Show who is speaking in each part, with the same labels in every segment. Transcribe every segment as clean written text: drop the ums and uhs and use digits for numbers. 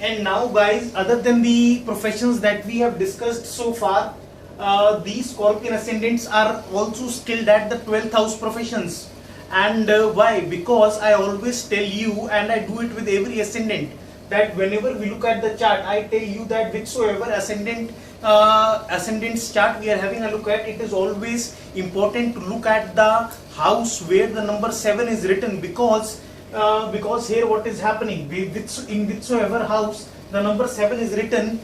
Speaker 1: And now guys, other than the professions that we have discussed so far, these Scorpion Ascendants are also skilled at the 12th house professions. And why? Because I always tell you, and I do it with every ascendant, that whenever we look at the chart, I tell you that whichsoever ascendant's chart we are having a look at, it is always important to look at the house where the number 7 is written, because here what is happening, in whichsoever house the number 7 is written,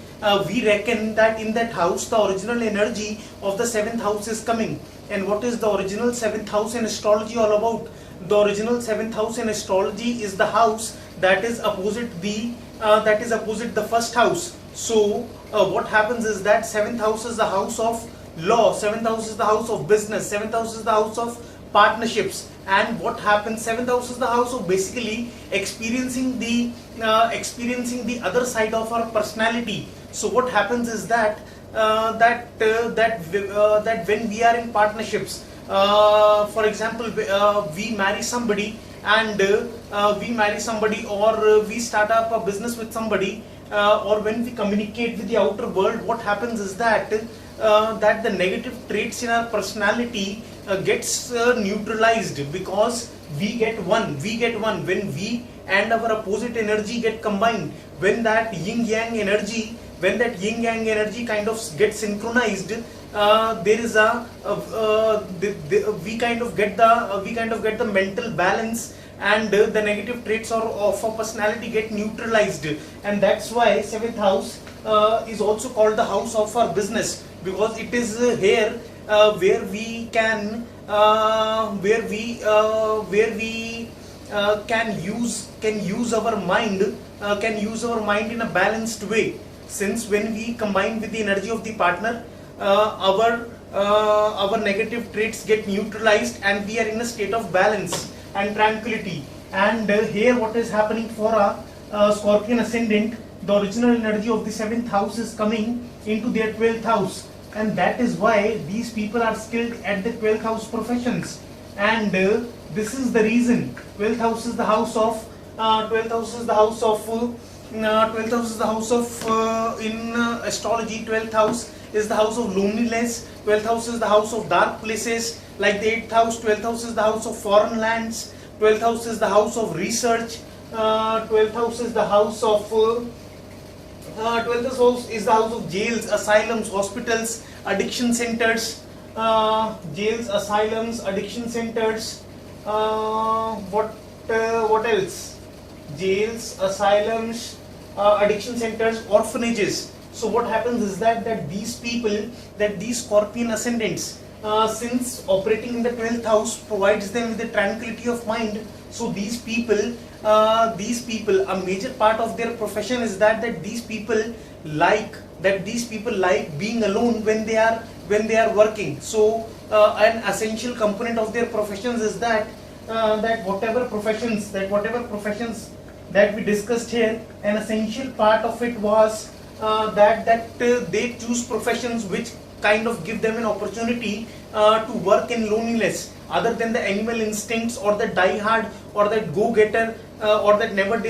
Speaker 1: we reckon that in that house the original energy of the 7th house is coming. And what is the original 7th house in astrology all about? The original 7th house in astrology is the house that is opposite the first house. So what happens is that 7th house is the house of law, 7th house is the house of business, 7th house is the house of partnerships. And what happens, 7th house is the house of basically experiencing the other side of our personality. So what happens is that that when we are in partnerships, for example, we marry somebody, and or we start up a business with somebody, or when we communicate with the outer world, what happens is that that the negative traits in our personality gets neutralized, because we get one when we and our opposite energy get combined. When that yin yang energy kind of gets synchronized, there is we kind of get the mental balance, and the negative traits of our personality get neutralized. And that's why 7th house is also called the house of our business, because it is here where we can use our mind in a balanced way. Since when we combine with the energy of the partner, our negative traits get neutralized, and we are in a state of balance and tranquility. And here what is happening for a Scorpion Ascendant, the original energy of the 7th house is coming into their 12th house, and that is why these people are skilled at the 12th house professions. And this is the reason 12th house is the house of in astrology. 12th house is the house of loneliness, 12th house is the house of dark places like the 8th house, 12th house is the house of foreign lands, 12th house is the house of research, 12th house is the house of 12th house is the house of jails, asylums, hospitals, addiction centers, jails, asylums, addiction centers, what else? Jails, asylums, addiction centers, orphanages. So what happens is that these Scorpion Ascendants, since operating in the 12th house provides them with the tranquility of mind, so these people, a major part of their profession is that these people like being alone when they are working. So an essential component of their professions is that whatever professions that we discussed here, an essential part of it was that they choose professions which kind of give them an opportunity to work in loneliness, other than the animal instincts or the die-hard or that go-getter or that never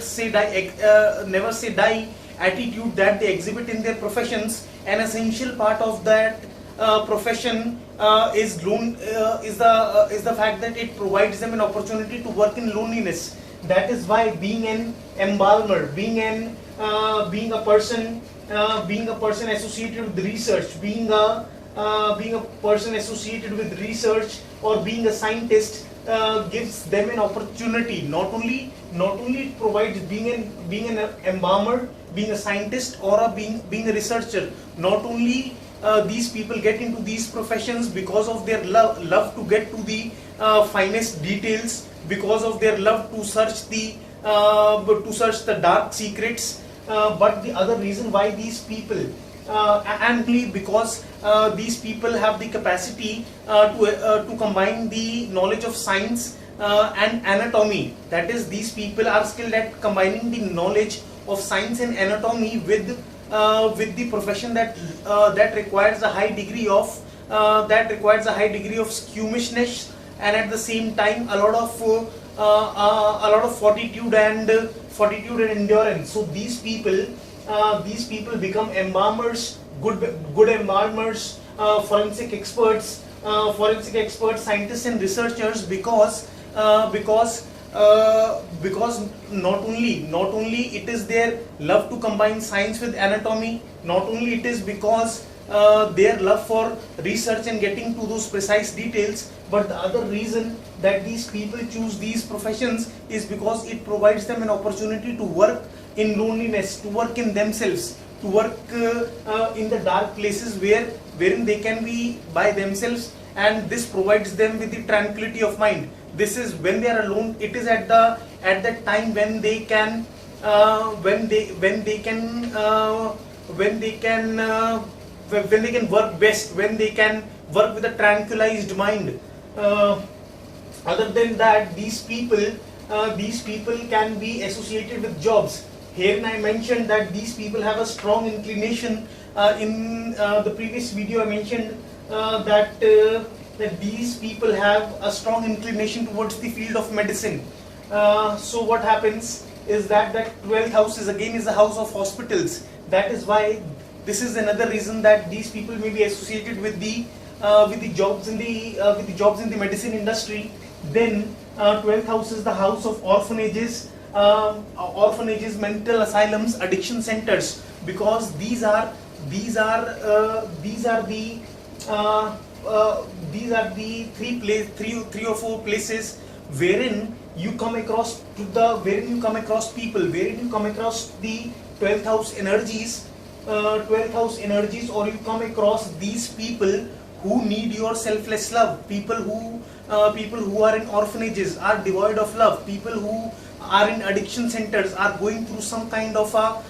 Speaker 1: say die attitude that they exhibit in their professions. An essential part of that profession is the fact that it provides them an opportunity to work in loneliness. That is why being an embalmer, being a person associated with research, being a person associated with research, or being a scientist gives them an opportunity. Not only it provides being an embalmer, being a scientist, or being a researcher. Not only these people get into these professions because of their love to get to the finest details, because of their love to search the dark secrets, but the other reason why these people because these people have the capacity to combine the knowledge of science and anatomy. That is, these people are skilled at combining the knowledge of science and anatomy with the profession that requires a high degree of squeamishness, and at the same time a lot of fortitude and fortitude and endurance. So these people become embalmers, good embalmers, forensic experts, scientists and researchers, because not only it is their love to combine science with anatomy, not only it is because their love for research and getting to those precise details, but the other reason that these people choose these professions is because it provides them an opportunity to work in loneliness, to work in themselves, to work in the dark places wherein they can be by themselves, and this provides them with the tranquility of mind. This is when they are alone. It is at that time when they can work best, when they can work with a tranquilized mind. Other than that, these people can be associated with jobs. Here I mentioned that these people have a strong inclination. In the previous video I mentioned that these people have a strong inclination towards the field of medicine. So what happens is that 12th house is a house of hospitals. That is why this is another reason that these people may be associated with the jobs in the medicine industry. Then 12th house is the house of orphanages, mental asylums, addiction centers, because these are the three or four places wherein you come across people, wherein you come across the 12th house energies, or you come across these people who need your selfless love, people who are in orphanages, are devoid of love, people who are in addiction centers, are going through some kind of a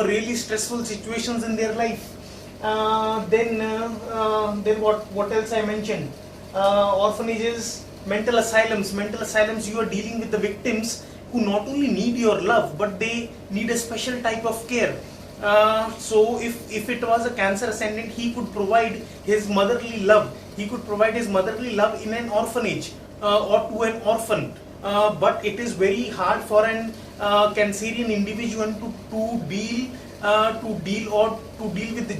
Speaker 1: really stressful situations in their life. Then what else I mentioned? Orphanages, mental asylums. You are dealing with the victims who not only need your love, but they need a special type of care. So if it was a Cancer ascendant, he could provide his motherly love. He could provide his motherly love in an orphanage or to an orphan. But it is very hard for an Cancerian individual to deal with the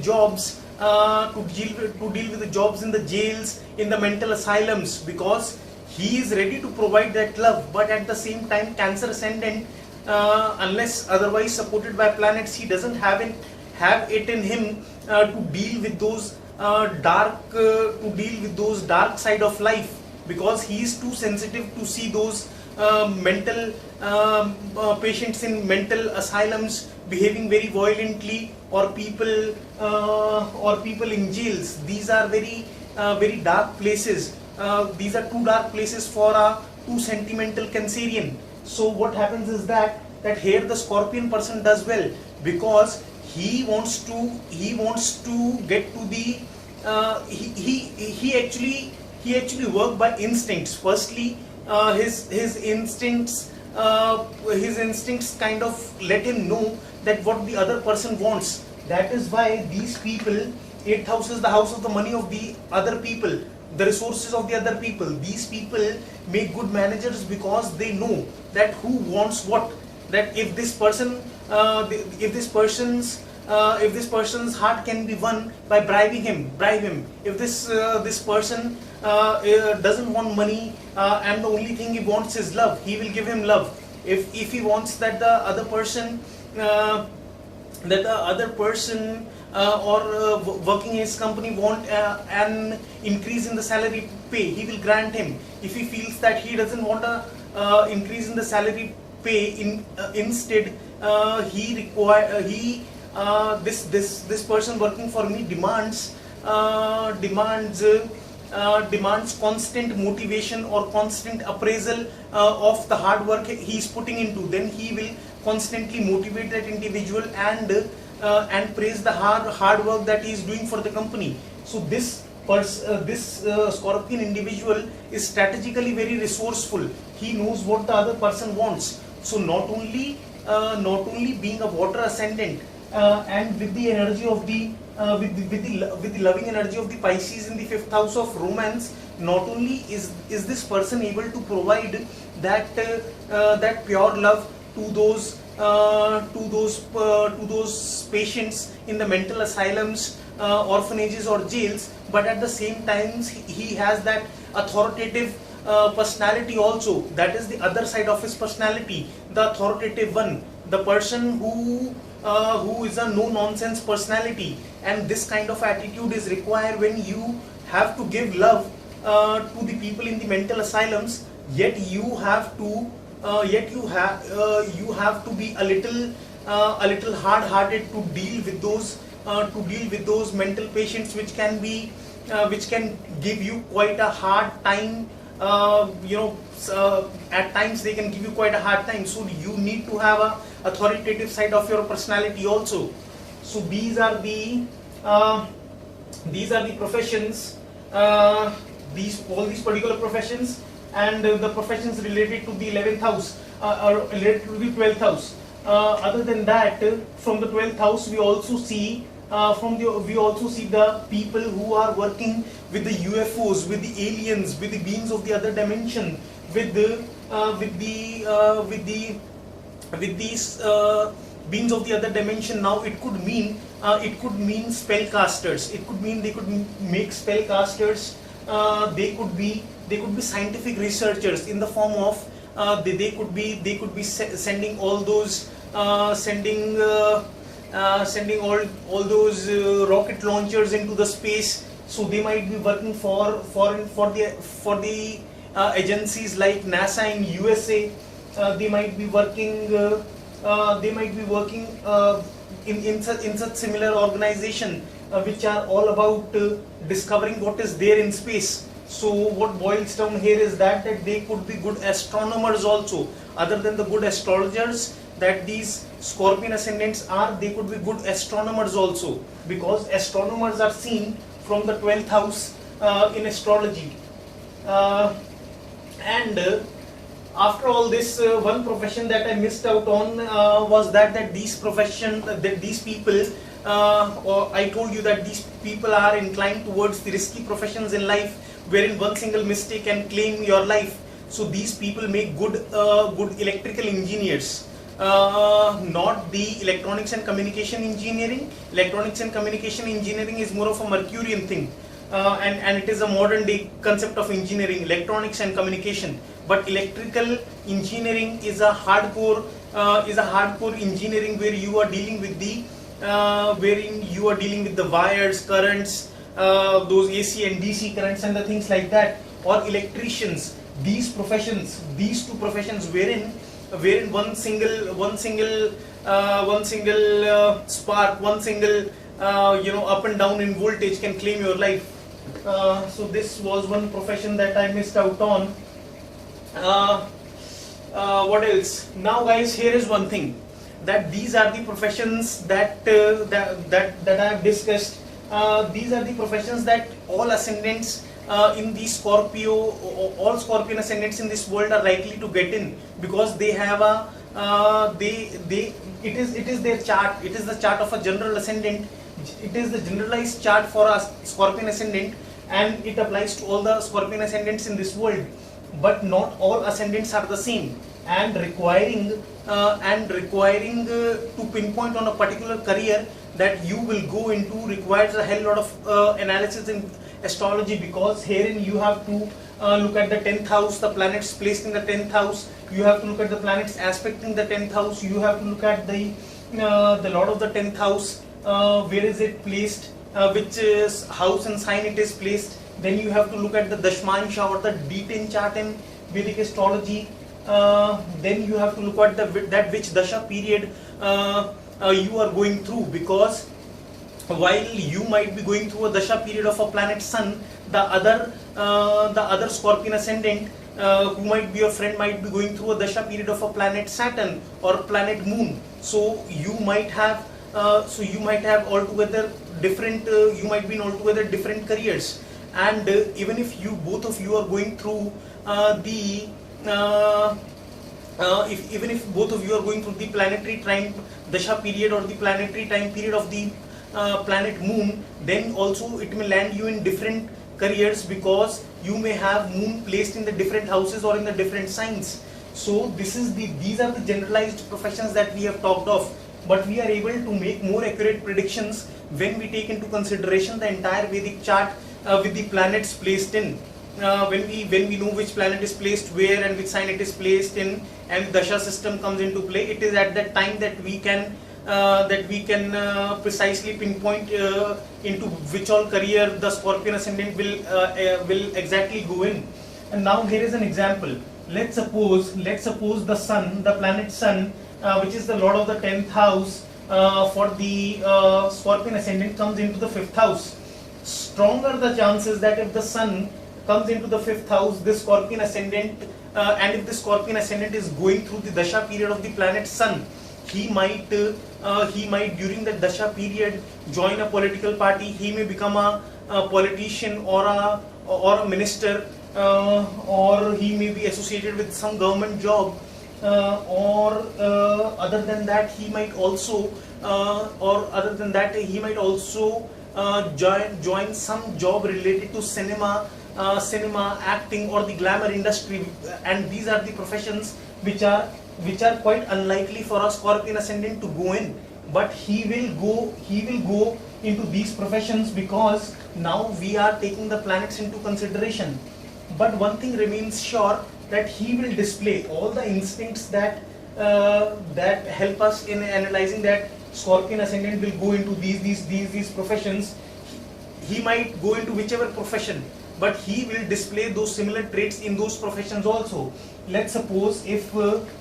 Speaker 1: jobs, in the jails, in the mental asylums, because he is ready to provide that love. But at the same time, Cancer ascendant, unless otherwise supported by planets, he doesn't have it in him to deal with those dark side of life, because he is too sensitive to see those mental patients in mental asylums behaving very violently, or people in jails. These are very dark places. These are too dark places for a too sentimental Cancerian. So what happens is that here the Scorpion person does well, because he wants to get to the he actually work by instincts. Firstly, his instincts kind of let him know that what the other person wants. That is why these people, 8th house is the house of the money of the other people, the resources of the other people. These people make good managers because they know that who wants what. That if this person's heart can be won by bribing him, bribe him. If this person doesn't want money and the only thing he wants is love, he will give him love. If he wants that the other person working in his company want an increase in the salary pay, he will grant him. If he feels that he doesn't want a increase in the salary pay, instead this person working for me demands constant motivation or constant appraisal of the hard work he is putting into. Then he will constantly motivate that individual and praise the hard work that he is doing for the company. So this Scorpion individual is strategically very resourceful. He knows what the other person wants. So not only being a water ascendant and with the energy of the with the loving energy of the Pisces in the 5th house of romance, not only is this person able to provide that that pure love to those patients in the mental asylums, orphanages or jails, but at the same time he has that authoritative personality also. That is the other side of his personality, the authoritative one, the person who is a no nonsense personality. And this kind of attitude is required when you have to give love to the people in the mental asylums, yet you have to you have to be a little hard-hearted to deal with those mental patients, which can give you quite a hard time. At times they can give you quite a hard time. So you need to have a authoritative side of your personality also. So these are the professions, all these particular professions, and the professions related to the 11th house or related to the 12th house. Other than that, from the 12th house we also see the people who are working with the UFOs, with the aliens, with the beings of the other dimension, with these beings of the other dimension. Now it could mean spellcasters. It could mean they could make spellcasters. They could be scientific researchers in the form of they could be sending all those sending all those rocket launchers into the space. So they might be working for the agencies like NASA in USA. They might be working in such similar organization which are all about discovering what is there in space. So what boils down here is that they could be good astronomers also, other than the good astrologers that these Scorpion ascendants are. They could be good astronomers also, because astronomers are seen from the 12th house in astrology. And after all this, one profession that I missed out on was that these people, I told you that these people are inclined towards the risky professions in life, wherein one single mistake can claim your life. So these people make good electrical engineers. Not the electronics and communication engineering. Electronics and communication engineering is more of a Mercurian thing, and it is a modern day concept of engineering, electronics and communication. But electrical engineering is a hardcore engineering where you are dealing with the wires, currents, those AC and DC currents and the things like that. Or electricians. These two professions, wherein one single spark, one single up and down in voltage can claim your life. So this was one profession that I missed out on. What else? Now guys, here is one thing, that these are the professions that I have discussed. These are the professions that all ascendants in the Scorpio, all Scorpion ascendants in this world are likely to get in, because they have it is their chart. It is the chart of a general ascendant. It is the generalized chart for a Scorpion ascendant, and it applies to all the Scorpion ascendants in this world. But not all ascendants are the same, and requiring to pinpoint on a particular career that you will go into requires a hell lot of analysis in astrology, because herein you have to look at the 10th house, the planets placed in the 10th house. You have to look at the planets aspecting the 10th house. You have to look at the lord of the 10th house, where is it placed, which house and sign it is placed. Then you have to look at the Dashmansha or the D10 chart in Vedic astrology. Then you have to look at that which Dasha period you are going through, because while you might be going through a Dasha period of a planet Sun, the other Scorpion ascendant who might be your friend might be going through a Dasha period of a planet Saturn or planet Moon. So you might have altogether different. You might be in altogether different careers. And even if both of you are going through even if both of you are going through the planetary time Dasha period or the planetary time period of the planet Moon, then also it may land you in different careers, because you may have moon placed in the different houses or in the different signs. So these are the generalized professions that we have talked of, but we are able to make more accurate predictions when we take into consideration the entire Vedic chart with the planets placed in. When we know which planet is placed where and which sign it is placed in, and Dasha system comes into play, it is at that time that we can precisely pinpoint into which all career the Scorpion Ascendant will exactly go in. And now here is an example. Let's suppose the Sun, the planet Sun, which is the Lord of the 10th house for the Scorpion Ascendant, comes into the 5th house. Stronger the chances that if the Sun comes into the 5th house, this Scorpion Ascendant, and if the Scorpion Ascendant is going through the Dasha period of the planet Sun, he might during the Dasha period join a political party. He may become a politician or a minister, or he may be associated with some government job, or other than that he might also join some job related to cinema, acting, or the glamour industry, and these are the professions which are quite unlikely for a Scorpion Ascendant to go in. But he will go into these professions because now we are taking the planets into consideration. But one thing remains sure, that he will display all the instincts that help us in analyzing that Scorpion Ascendant will go into these professions. He might go into whichever profession, but he will display those similar traits in those professions also. Let's suppose if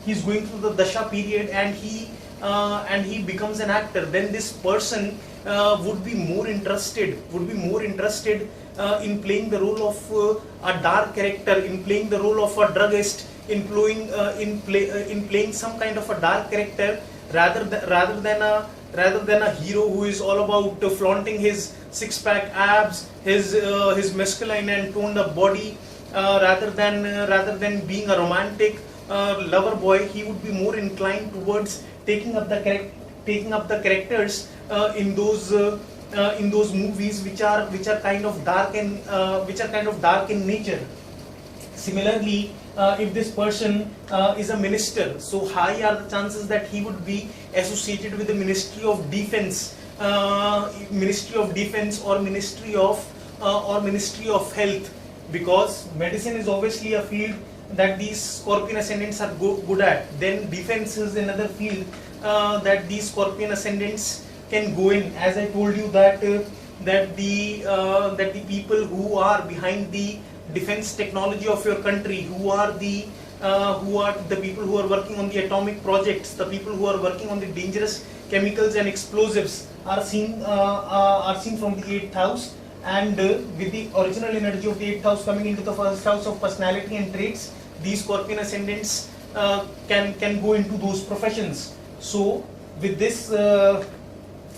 Speaker 1: he's going through the Dasha period and he becomes an actor, then this person would be more interested in playing the role of a dark character, in playing the role of a druggist, in playing some kind of a dark character, rather than a hero who is all about flaunting his six-pack abs, his masculine and toned up body. Rather than being a romantic lover boy, he would be more inclined towards taking up the characters in those movies which are kind of dark in nature. Similarly, if this person is a minister, so high are the chances that he would be associated with the Ministry of Defense, or Ministry of Health, because medicine is obviously a field that these Scorpion Ascendants are good at. Then defense is another field that these Scorpion Ascendants can go in. As I told you that the people who are behind the defense technology of your country, who are the people who are working on the atomic projects, the people who are working on the dangerous chemicals and explosives, are seen from the 8th house. And with the original energy of the 8th house coming into the 1st house of personality and traits, these Scorpion Ascendants can go into those professions. So with this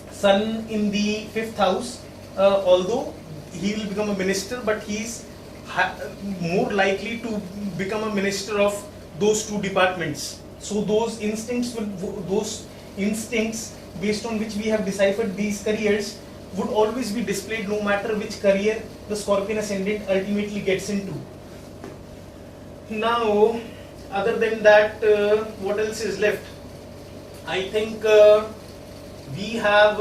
Speaker 1: Sun in the 5th house, although he will become a minister, but he is more likely to become a minister of those two departments. So those instincts based on which we have deciphered these careers would always be displayed no matter which career the Scorpion Ascendant ultimately gets into. Now, other than that, what else is left? I think we have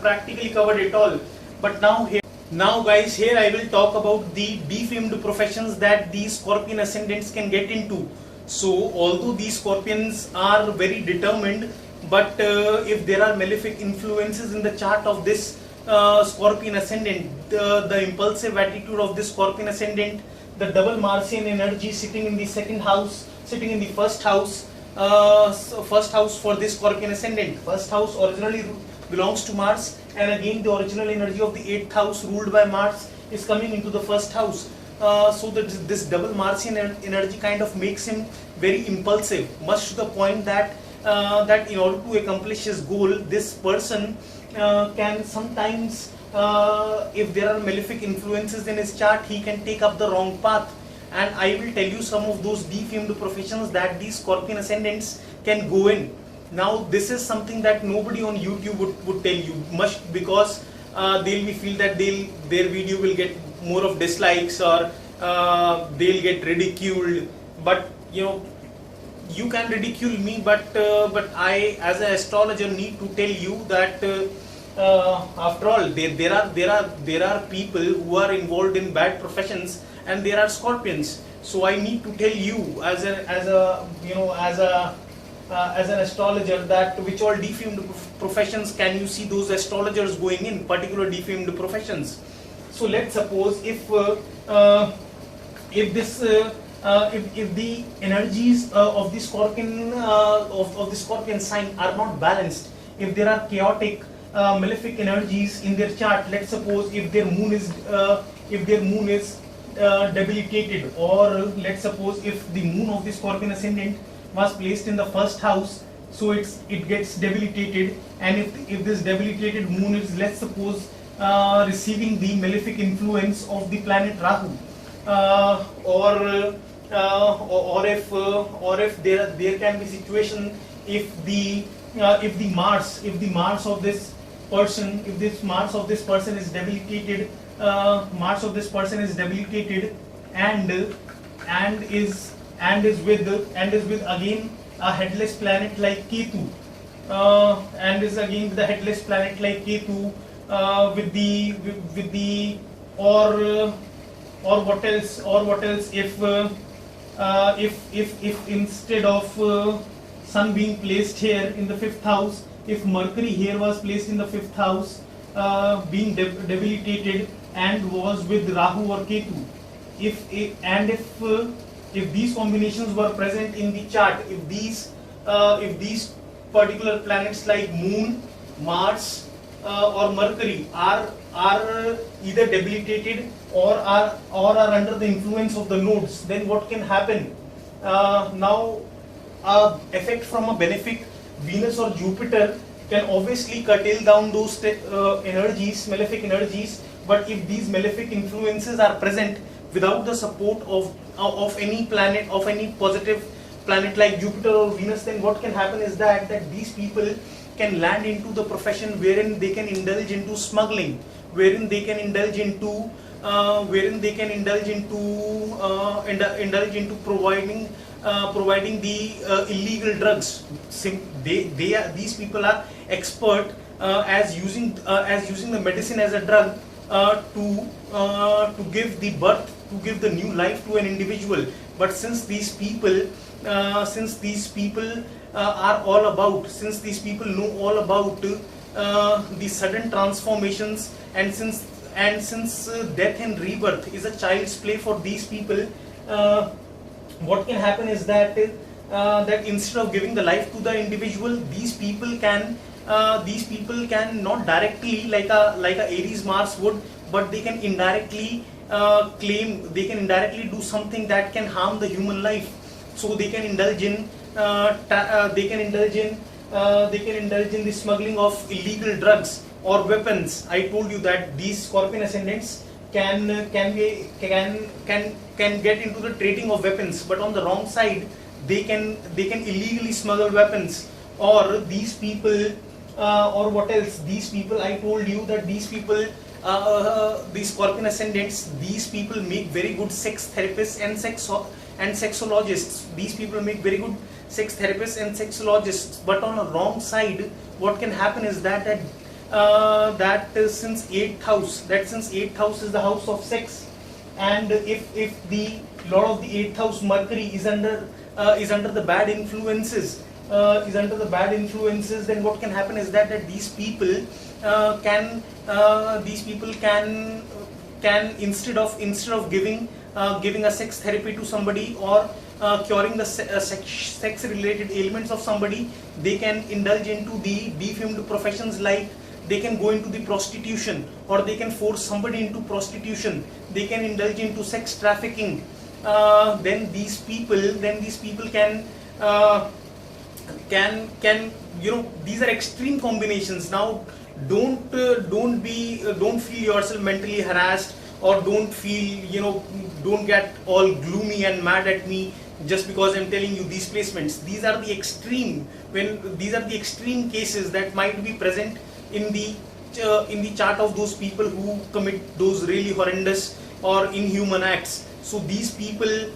Speaker 1: practically covered it all. But now guys, here I will talk about the defamed professions that these Scorpion Ascendants can get into. So although these Scorpions are very determined, but if there are malefic influences in the chart of this Scorpion Ascendant, the impulsive attitude of this Scorpion Ascendant, the double Martian energy sitting in the 2nd house, sitting in the 1st house, first house for this Scorpion Ascendant. 1st house originally belongs to Mars, and again the original energy of the 8th house ruled by Mars is coming into the 1st house. So that this double Martian energy kind of makes him very impulsive, much to the point that in order to accomplish his goal, this person can sometimes, if there are malefic influences in his chart, he can take up the wrong path. And I will tell you some of those defamed professions that these Scorpion Ascendants can go in. Now this is something that nobody on YouTube would tell you much, because they'll be feel that their video will get more of dislikes, or they'll get ridiculed. But you can ridicule me, but I, as an astrologer, need to tell you that after all, there are people who are involved in bad professions, and there are scorpions. So I need to tell you as an astrologer, that which all defamed professions can you see those astrologers going in, particular defamed professions. So let's suppose if the energies of the scorpion of the scorpion sign are not balanced, if there are chaotic malefic energies in their chart, let's suppose if their moon is debilitated, or let's suppose if the moon of the Scorpion Ascendant was placed in the first house, so it gets debilitated, and if this debilitated moon is, let's suppose, receiving the malefic influence of the planet Rahu, or if there can be situation if the Mars of this person is debilitated, and is with again a headless planet like Ketu, or what else if instead of Sun being placed here in the 5th house, if Mercury here was placed in the 5th house, being debilitated and was with Rahu or Ketu, if these combinations were present in the chart, if these particular planets like Moon, Mars, or Mercury are either debilitated or are under the influence of the nodes, then what can happen? Now, effect from a benefic Venus or Jupiter can obviously curtail down those malefic energies. But if these malefic influences are present without the support of any planet, of any positive planet like Jupiter or Venus, then what can happen is that these people can land into the profession wherein they can indulge into smuggling, wherein they can indulge into providing the illegal drugs. These people are expert as using the medicine as a drug to give the birth, to give the new life to an individual. But since these people know all about the sudden transformations, and since death and rebirth is a child's play for these people, what can happen is that instead of giving the life to the individual, these people can not directly like a Aries Mars would, but they can indirectly do something that can harm the human life. So they can indulge in the smuggling of illegal drugs or weapons. I told you that these Scorpion Ascendants can get into the trading of weapons, but on the wrong side they can illegally smuggle weapons. Or these people, or what else? These people, I told you that these people, these Scorpion Ascendants, these people make very good sex therapists and sexologists. These people make very good sex therapists and sexologists. But on the wrong side, what can happen is that since 8th house is the house of sex, and if the lord of the 8th house Mercury is under the bad influences, then what can happen is that these people can instead of giving a sex therapy to somebody, or curing the sex related ailments of somebody, they can indulge into the defamed professions, like they can go into the prostitution, or they can force somebody into prostitution, they can indulge into sex trafficking. Then these people can these are extreme combinations. Now don't feel yourself mentally harassed, or don't get all gloomy and mad at me just because I'm telling you these placements. These are the extreme cases that might be present in the chart of those people who commit those really horrendous or inhuman acts. So these people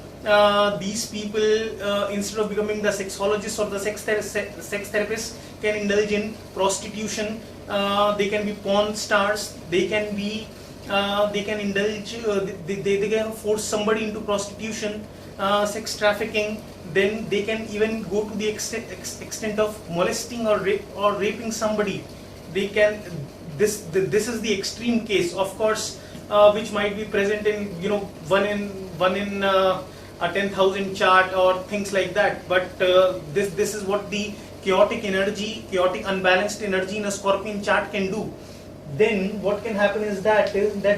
Speaker 1: instead of becoming the sexologist or the sex therapist, can indulge in prostitution. They can be porn stars. They can be they can indulge. They can force somebody into prostitution, sex trafficking. Then they can even go to the extent of molesting or raping somebody. They can. This is the extreme case, of course, which might be present in one in a 10,000 chart or things like that. But this is what the chaotic unbalanced energy in a Scorpion chart can do. Then what can happen is that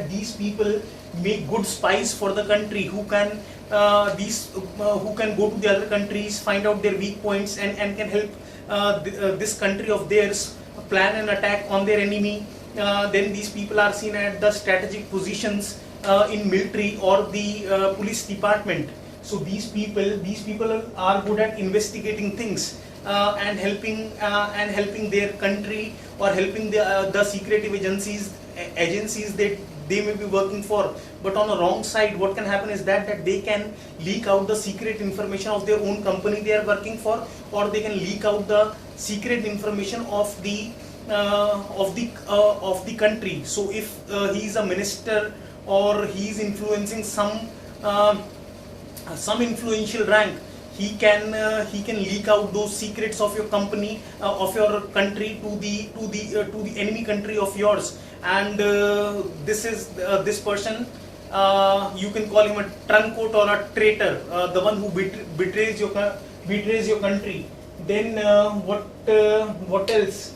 Speaker 1: these people make good spies for the country, who can go to the other countries, find out their weak points, and can help this country of theirs plan an attack on their enemy. Then these people are seen at the strategic positions in military or the police department. So these people are good at investigating things and helping their country, or helping the secretive agencies that they may be working for. But on the wrong side, what can happen is that they can leak out the secret information of their own company they are working for, or they can leak out the secret information of the country. So if he is a minister, or he is influencing some influential rank, he can leak out those secrets of your company, of your country, to the enemy country of yours. And this person, you can call him a turncoat or a traitor, the one who betrays your country. Then what else?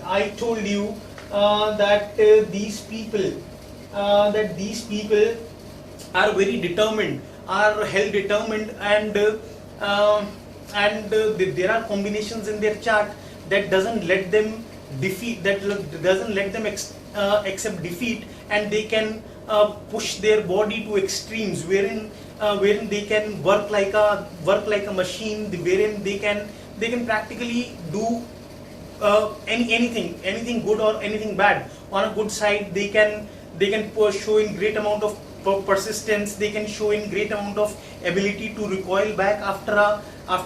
Speaker 1: I told you that these people are very determined, are hell determined, and there are combinations in their chart that doesn't let them accept defeat, and they can push their body to extremes, wherein they can work like a machine, wherein they can practically do anything good or anything bad. On a good side, they can show in great amount of persistence. They can show in great amount of ability to recoil back after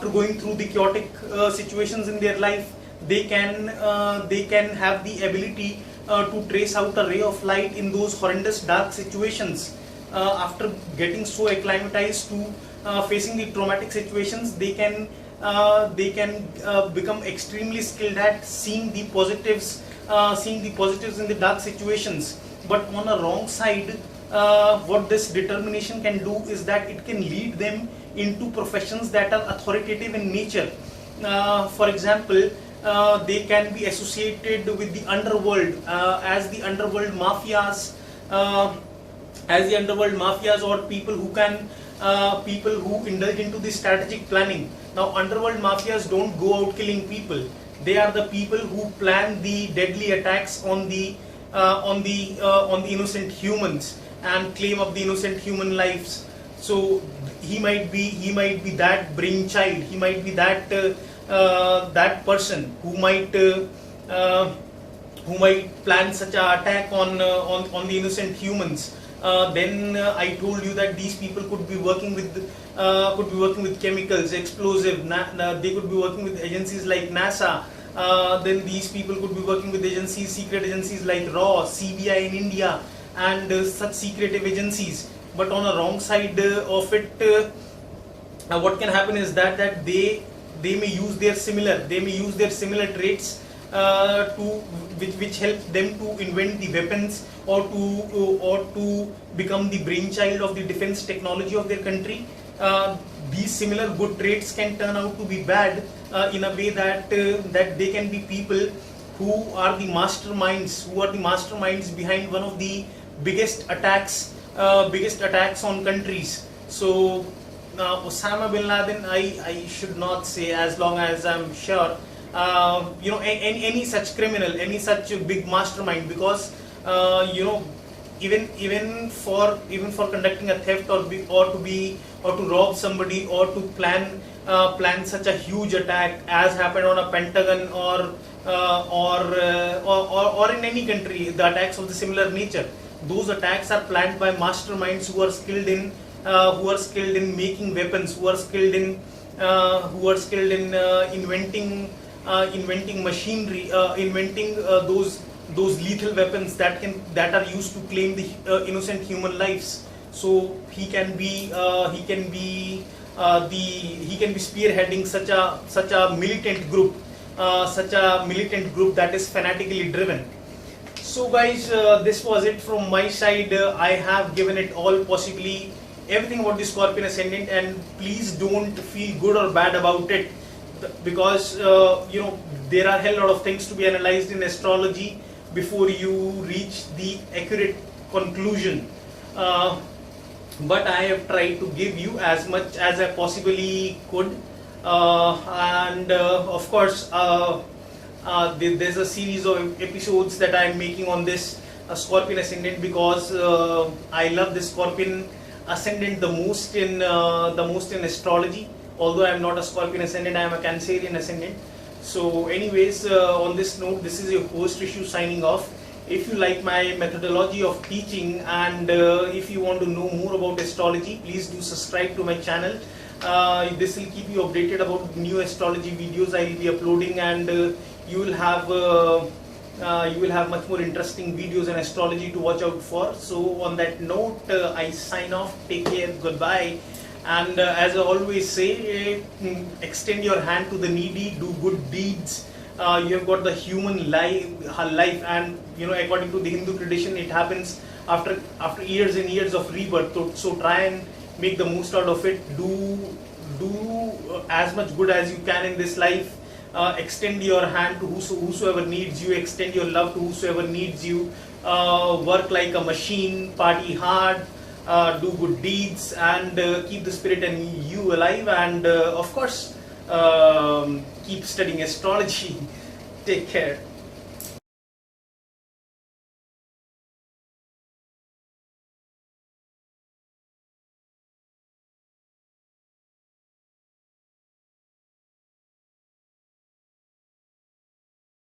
Speaker 1: going through the chaotic situations in their life. They can have the ability to trace out a ray of light in those horrendous dark situations. After getting so acclimatized to facing the traumatic situations, they can become extremely skilled at seeing the positives in the dark situations. But on a wrong side, what this determination can do is that it can lead them into professions that are authoritative in nature. For example, they can be associated with the underworld, as the underworld mafias, or people who indulge into the strategic planning. Now, underworld mafias don't go out killing people. They are the people who plan the deadly attacks on the innocent humans and claim up the innocent human lives. So he might be that brainchild. He might be that person who might plan such an attack on the innocent humans. Then I told you that these people could be working with chemicals, explosive. They could be working with agencies like NASA. Then these people could be working with secret agencies like RAW, CBI in India, and such secretive agencies. But on the wrong side of it, what can happen is that they may use their similar traits which help them to invent the weapons, or to become the brainchild of the defense technology of their country. These similar good traits can turn out to be bad in a way that they can be people who are the masterminds behind one of the biggest attacks on countries. So Osama bin Laden, I should not say, as long as I'm sure, any such criminal, any such big mastermind, because even for conducting a theft, or to rob somebody, or to plan such a huge attack as happened on a Pentagon, or in any country, the attacks of the similar nature, those attacks are planned by masterminds who are skilled in making weapons, who are skilled in inventing machinery, inventing those lethal weapons that are used to claim the innocent human lives. So he can be spearheading such a militant group that is fanatically driven. So guys, this was it from my side. I have given it all, possibly everything about the Scorpion Ascendant, and please don't feel good or bad about it, because there are a hell lot of things to be analyzed in astrology before you reach the accurate conclusion. But I have tried to give you as much as I possibly could, and of course there's a series of episodes that I'm making on this Scorpion Ascendant, because I love this Scorpion Ascendant the most in astrology. Although I'm not a Scorpion Ascendant, I am a Cancerian Ascendant. So anyways, on this note, this is your host RISHU signing off. If you like my methodology of teaching, and if you want to know more about astrology, please do subscribe to my channel. This will keep you updated about new astrology videos I will be uploading, and you will have much more interesting videos in astrology to watch out for. So on that note, I sign off. Take care. Goodbye. And as I always say, extend your hand to the needy, do good deeds. You have got the human life, and according to the Hindu tradition, it happens after years and years of rebirth. So try and make the most out of it. Do as much good as you can in this life. Extend your hand to whosoever needs you. Extend your love to whosoever needs you. Work like a machine. Party hard. Do good deeds, and keep the spirit in you alive, and of course keep studying astrology. Take care.